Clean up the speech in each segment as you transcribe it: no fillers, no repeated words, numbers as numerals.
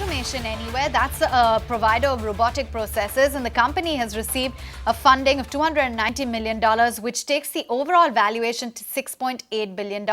Automation Anywhere. That's a provider of robotic processes, and the company has received a funding of $290 million, which takes the overall valuation to $6.8 billion.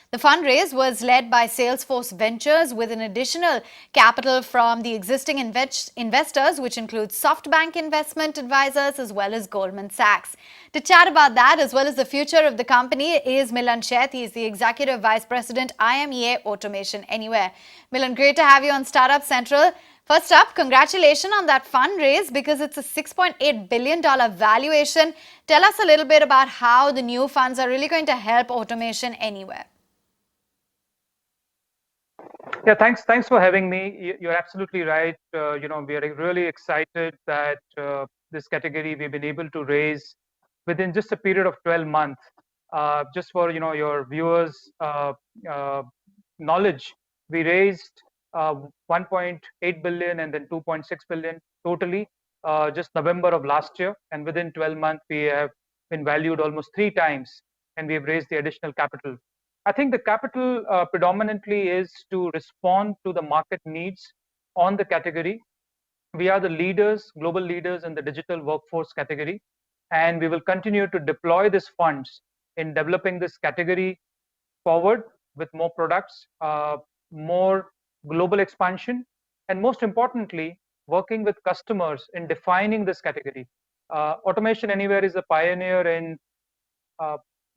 The fundraise was led by Salesforce Ventures with an additional capital from the existing investors, which includes SoftBank Investment Advisors as well as Goldman Sachs. To chat about that as well as the future of the company is Milan Sheth. He's the Executive Vice President, IMEA Automation Anywhere. Milan, great to have you on Startup Central. First up, congratulations on that fundraise because it's a $6.8 billion valuation. Tell us a little bit about how the new funds are really going to help Automation Anywhere. Yeah, thanks for having me. You're absolutely right. We are really excited that this category we've been able to raise within just a period of 12 months. Just for your viewers' knowledge, we raised 1.8 billion and then 2.6 billion totally just November of last year, and within 12 months we have been valued almost 3 times, and we've raised the additional capital. I think the capital predominantly is to respond to the market needs on the category. We are the leaders, global leaders in the digital workforce category, and we will continue to deploy these funds in developing this category forward with more products, more global expansion, and most importantly, working with customers in defining this category. Automation Anywhere is a pioneer in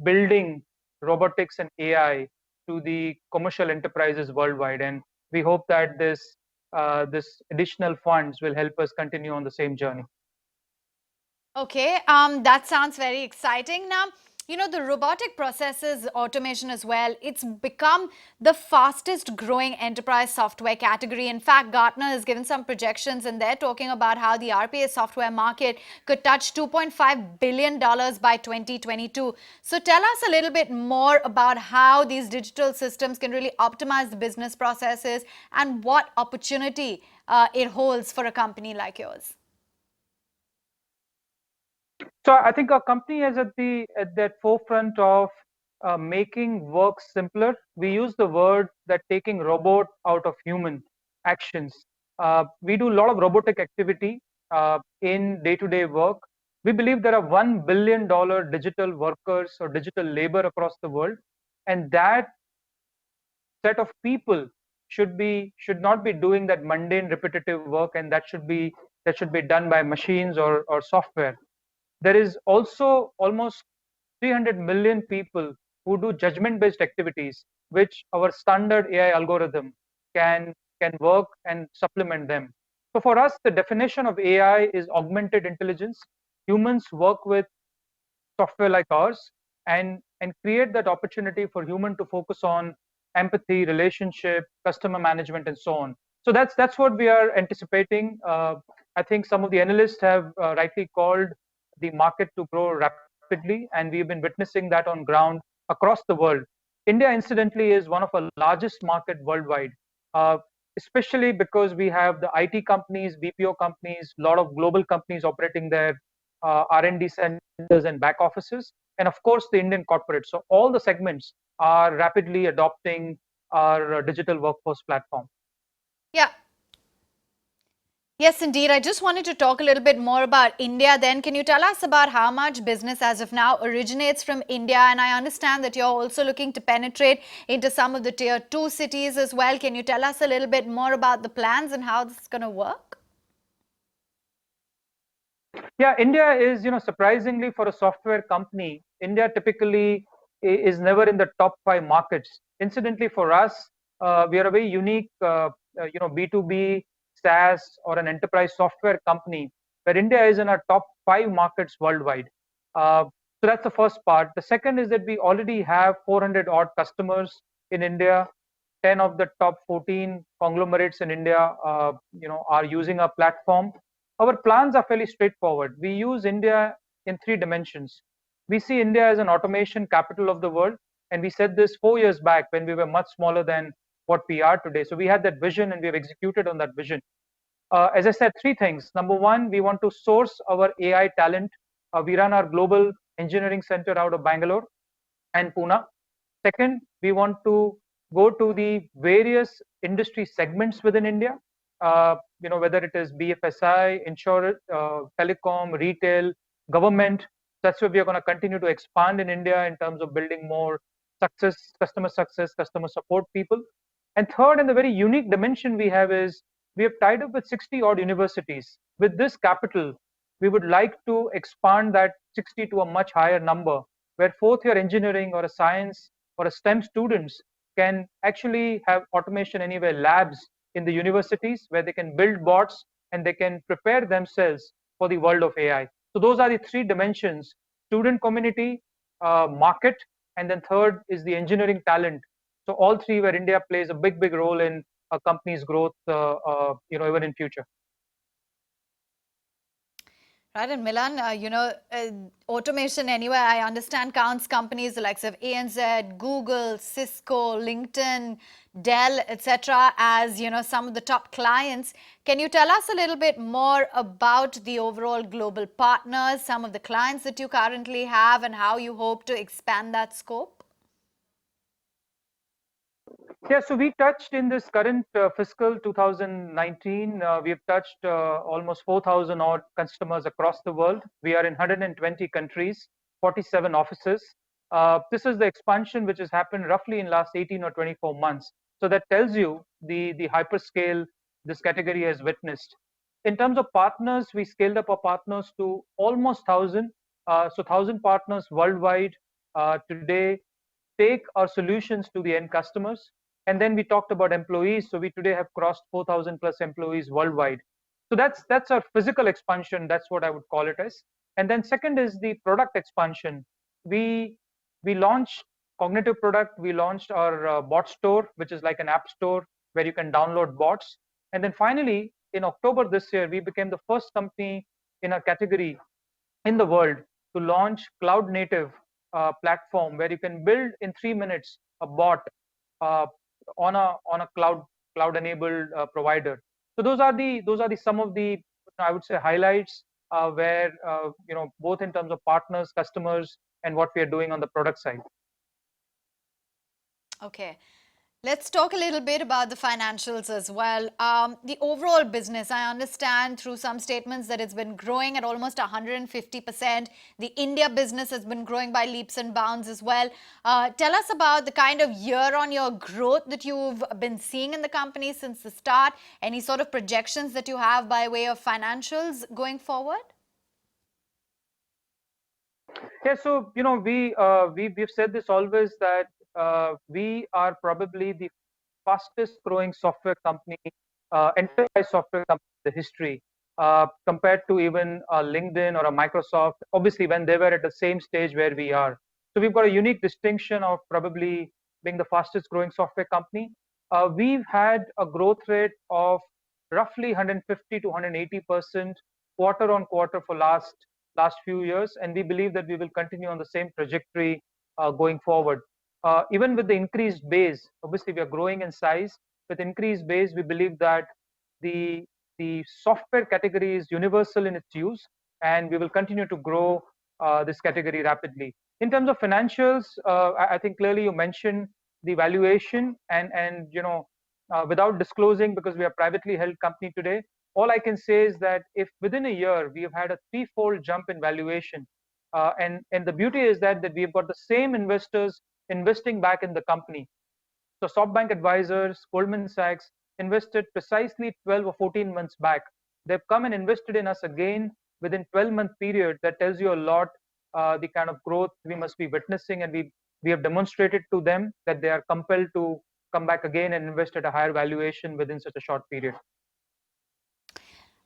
building robotics and AI to the commercial enterprises worldwide, and we hope that this additional funds will help us continue on the same journey. Okay, that sounds very exciting. Now, the robotic processes automation as well, it's become the fastest growing enterprise software category. In fact, Gartner has given some projections and they're talking about how the RPA software market could touch $2.5 billion by 2022. So tell us a little bit more about how these digital systems can really optimize the business processes and what opportunity it holds for a company like yours. So I think our company is at that forefront of making work simpler. We use the word that taking robot out of human actions. We do a lot of robotic activity in day-to-day work. We believe there are $1 billion digital workers or digital labor across the world, and that set of people should not be doing that mundane, repetitive work, and that should be done by machines or software. There is also almost 300 million people who do judgment-based activities, which our standard AI algorithm can work and supplement them. So for us, the definition of AI is augmented intelligence. Humans work with software like ours and create that opportunity for human to focus on empathy, relationship, customer management, and so on. So that's what we are anticipating. I think some of the analysts have rightly called the market to grow rapidly, and we've been witnessing that on ground across the world. India, incidentally, is one of our largest market worldwide, especially because we have the IT companies, BPO companies, a lot of global companies operating their R&D centers and back offices, and of course the Indian corporates. So all the segments are rapidly adopting our digital workforce platform. Yeah. Yes, indeed. I just wanted to talk a little bit more about India then. Can you tell us about how much business as of now originates from India? And I understand that you're also looking to penetrate into some of the tier 2 cities as well. Can you tell us a little bit more about the plans and how this is going to work? Yeah, India is, surprisingly for a software company, India typically is never in the top 5 markets. Incidentally, for us, we are a very unique, B2B SaaS or an enterprise software company where India is in our top 5 markets worldwide. So that's the first part. The second is that we already have 400 odd customers in India. 10 of the top 14 conglomerates in India, are using our platform. Our plans are fairly straightforward. We use India in 3 dimensions. We see India as an automation capital of the world, and we said this 4 years back when we were much smaller than what we are today. So we had that vision and we have executed on that vision. As I said, 3 things. Number 1, we want to source our AI talent. We run our global engineering center out of Bangalore and Pune. Second, we want to go to the various industry segments within India. Whether it is BFSI, insurance, telecom, retail, government. That's where we are going to continue to expand in India in terms of building more success, customer support people. And third, and the very unique dimension we have is we have tied up with 60 odd universities. With this capital, we would like to expand that 60 to a much higher number, where fourth year engineering or a science or a STEM students can actually have automation anywhere labs in the universities where they can build bots and they can prepare themselves for the world of AI. So those are the three dimensions: student community, market, and then third is the engineering talent. So all three where India plays a big role in a company's growth, even in future. Right, and Milan, automation anywhere, I understand, counts companies the likes of ANZ, Google, Cisco, LinkedIn, Dell, etc., as some of the top clients. Can you tell us a little bit more about the overall global partners, some of the clients that you currently have, and how you hope to expand that scope? Yeah, so we touched in this current fiscal 2019, we have touched almost 4,000 odd customers across the world. We are in 120 countries, 47 offices. This is the expansion which has happened roughly in last 18 or 24 months. So that tells you the hyperscale this category has witnessed. In terms of partners, we scaled up our partners to almost 1,000. So 1,000 partners worldwide today take our solutions to the end customers. And then we talked about employees. So we today have crossed 4,000 plus employees worldwide. So that's our physical expansion. That's what I would call it as. And then second is the product expansion. We launched cognitive product. We launched our bot store, which is like an app store where you can download bots. And then finally, in October this year, we became the first company in a category in the world to launch cloud native platform where you can build in 3 minutes a bot uh, on a cloud enabled provider. So those are the some of the, I would say, highlights where both in terms of partners, customers, and what we are doing on the product side. Okay. Let's talk a little bit about the financials as well. The overall business, I understand through some statements that it's been growing at almost 150%. The India business has been growing by leaps and bounds as well. Tell us about the kind of year-on-year growth that you've been seeing in the company since the start. Any sort of projections that you have by way of financials going forward? Yeah, so we've said this always that we are probably the fastest growing software company, enterprise software company in the history, compared to even a LinkedIn or a Microsoft, obviously when they were at the same stage where we are. So we've got a unique distinction of probably being the fastest growing software company. We've had a growth rate of roughly 150 to 180% quarter on quarter for last few years, and we believe that we will continue on the same trajectory going forward. Even with the increased base, obviously we are growing in size. With increased base, we believe that the the software category is universal in its use, and we will continue to grow this category rapidly. In terms of financials, I think clearly you mentioned the valuation, and without disclosing, because we are a privately held company today, all I can say is that if within a year we have had a threefold jump in valuation, and the beauty is that we've got the same investors investing back in the company. So SoftBank advisors, Goldman Sachs invested precisely 12 or 14 months back. They've come and invested in us again within 12-month period. That tells you a lot, the kind of growth we must be witnessing, and we have demonstrated to them that they are compelled to come back again and invest at a higher valuation within such a short period.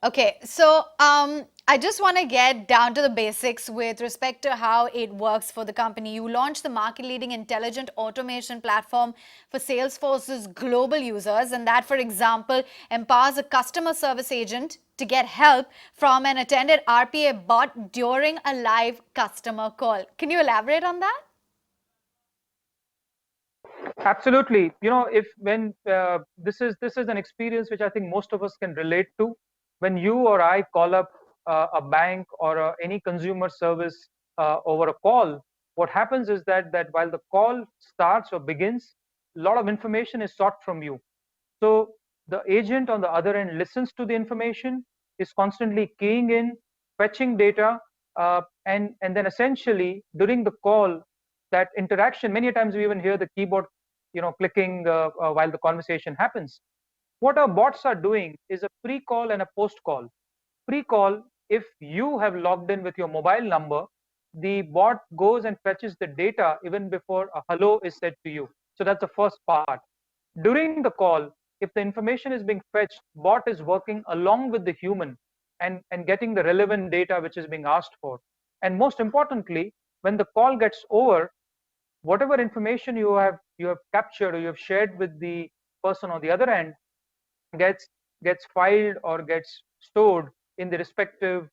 Okay, so I just want to get down to the basics with respect to how it works for the company. You launched the market-leading intelligent automation platform for Salesforce's global users, and that, for example, empowers a customer service agent to get help from an attended RPA bot during a live customer call. Can you elaborate on that? Absolutely. If when this is an experience which I think most of us can relate to. When you or I call up a bank or any consumer service over a call, what happens is that while the call starts or begins, a lot of information is sought from you. So the agent on the other end listens to the information, is constantly keying in, fetching data, and then essentially during the call, that interaction, many times we even hear the keyboard, clicking while the conversation happens. What our bots are doing is a pre-call and a post-call. Pre-call, if you have logged in with your mobile number, the bot goes and fetches the data even before a hello is said to you. So that's the first part. During the call, if the information is being fetched, bot is working along with the human and getting the relevant data which is being asked for. And most importantly, when the call gets over, whatever information you have captured or you have shared with the person on the other end gets gets filed or gets stored in the respective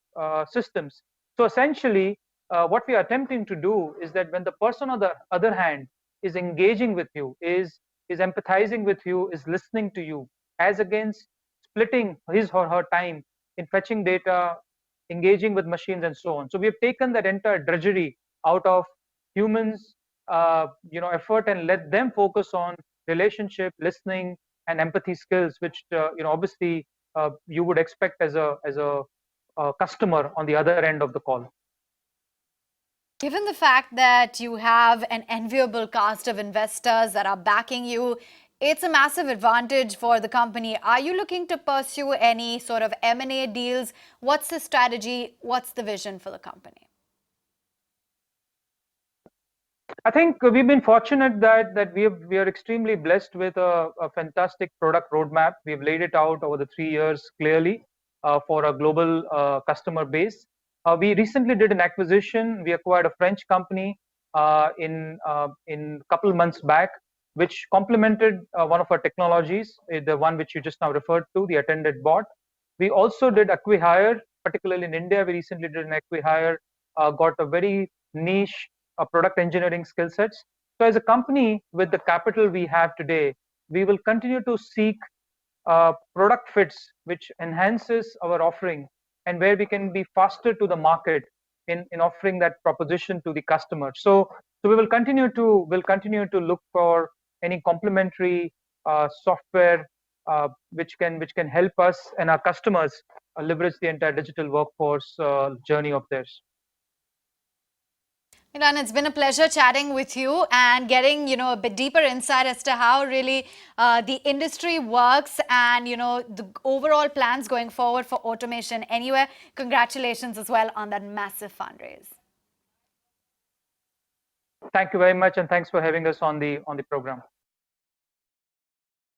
systems. So essentially, what we are attempting to do is that when the person on the other hand is engaging with you, is empathizing with you, is listening to you, as against splitting his or her time in fetching data, engaging with machines, and so on. So we have taken that entire drudgery out of humans, effort, and let them focus on relationship, listening, and empathy skills, which obviously you would expect as a customer on the other end of the call. Given the fact that you have an enviable cast of investors that are backing you, it's a massive advantage for the company. Are you looking to pursue any sort of M&A deals? What's the strategy? What's the vision for the company? I think we've been fortunate that we are extremely blessed with a fantastic product roadmap. We've laid it out over the 3 years clearly for a global customer base. We recently did an acquisition. We acquired a French company in a couple months back, which complemented one of our technologies, the one which you just now referred to, the attended bot. We also did acqui-hire, particularly in India. We recently did an acqui-hire, got a very niche product engineering skill sets. So as a company with the capital we have today, we will continue to seek product fits which enhances our offering and where we can be faster to the market in offering that proposition to the customer. So we will continue to look for any complementary software which can help us and our customers leverage the entire digital workforce journey of theirs. Milan, it's been a pleasure chatting with you and getting, a bit deeper insight as to how really the industry works and, the overall plans going forward for automation anywhere. Congratulations as well on that massive fundraise. Thank you very much, and thanks for having us on the program.